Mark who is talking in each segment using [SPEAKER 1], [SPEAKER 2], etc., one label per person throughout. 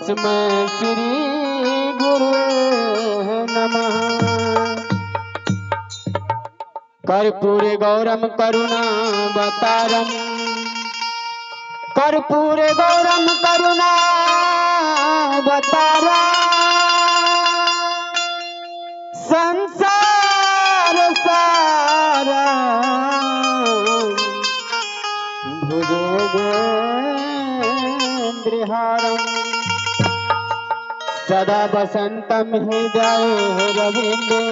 [SPEAKER 1] तस्मै श्री गुरुवे नमः। कर्पूरे गौरम करुणावतारम, कर्पूरे गौरम करुणावतारम, संसार सारम भुजगेन्द्रहारम, सदा वसंतम हृदय रविंदे,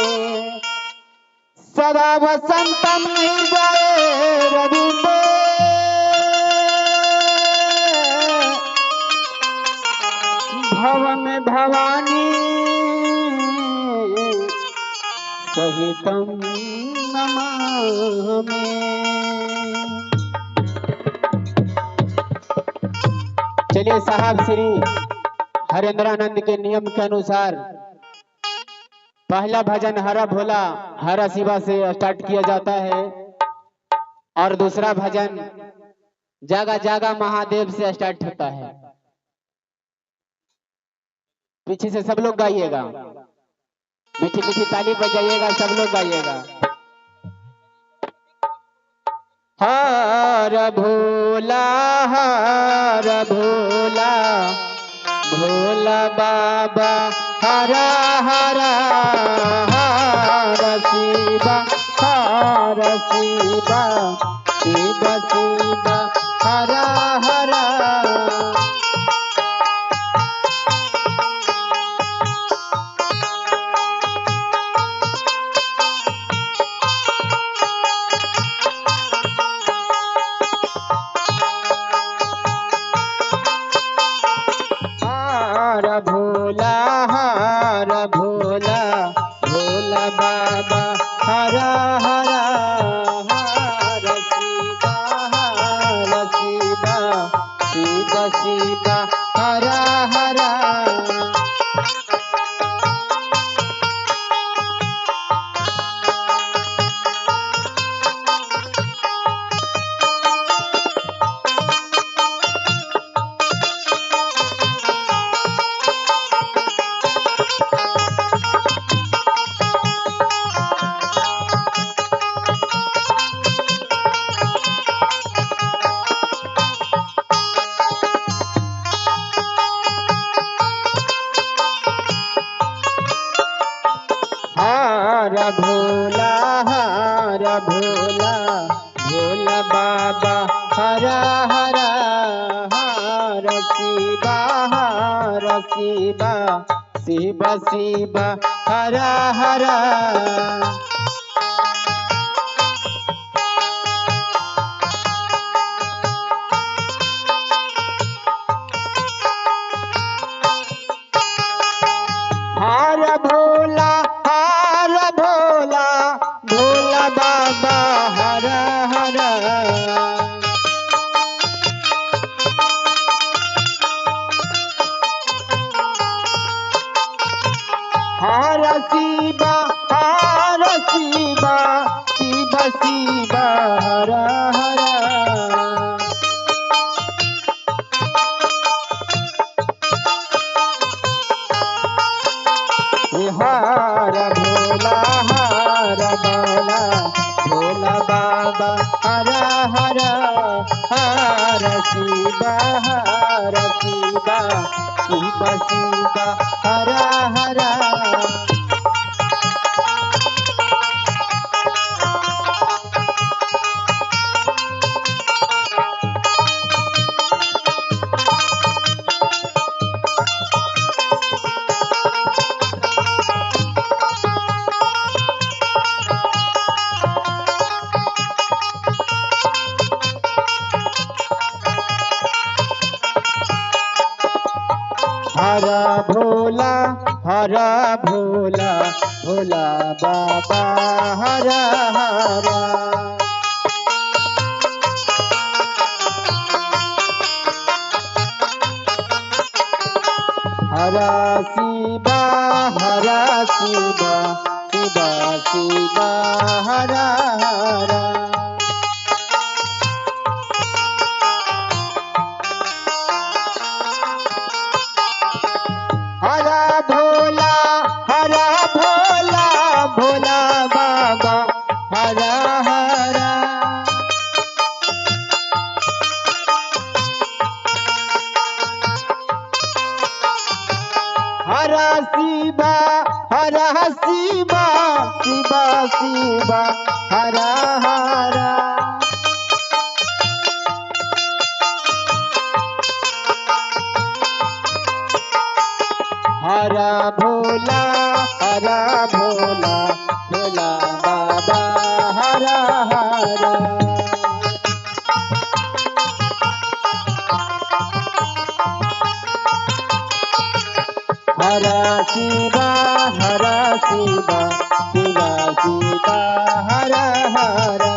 [SPEAKER 1] सदा वसंतम हृदय रविंदे, भव में भवानी सहितम नमामि। चलिए साहब, श्री हरेंद्रानंद के नियम के अनुसार पहला भजन हरा भोला हरा शिवा से स्टार्ट किया जाता है और दूसरा भजन जागा जागा महादेव से स्टार्ट होता है। पीछे से सब लोग गाइएगा, मीठी मीठी ताली बजाइएगा, सब लोग गाइएगा। हर भोला भोला बाबा हरा हरा, हर शिवा शिवा शिवा शिवा हरा हरा। हर भोला भोला बाबा हरा हरा, हर शिवा शिवा शिवा शिवा हरा हरा। हर भोला भोला बाबा हरा हरा, हर शिवा शिवा शिवा शिवा हरा हरा। हर भोला भोला बाबा हरा हरा, हर शिवा शिवा शिवा शिवा हरा हरा। हर भोला भोला बाबा हरा हरा, हर शिवा शिवा शिवा शिवा हरा हरा। हरा भोला भोला बाबा हरा हरा, हरा शिवा शिवा शिवा शिवा हरा हरा। शिवा हरा शिवा शिवा शिवा हरा हरा। हरा भोला भोला बाबा हरा हरा। हरा शिवा शिवा शिवा शिवा हरा हरा।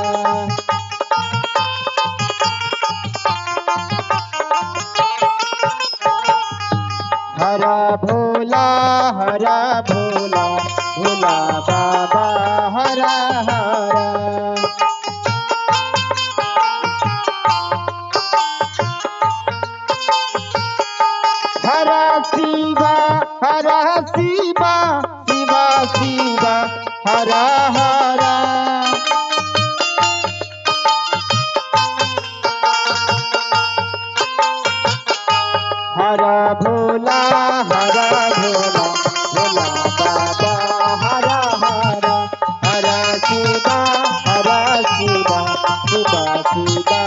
[SPEAKER 1] हरा भोला भोला बाबा हरा हरा। हरा शिवा शिवा शिवा शिवा हरा हरा। हरा भोला भोला बाबा हरा हरा। हरा शिवा शिवा शिवा शिवा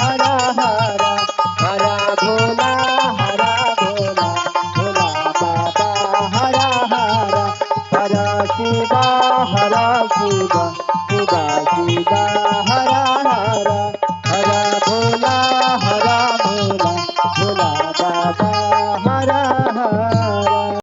[SPEAKER 1] हरा हरा। हरा भोला भोला बाबा हरा हरा। हरा शिवा शिवा शिवा शिवा हरा हरा। हरा भोला भोला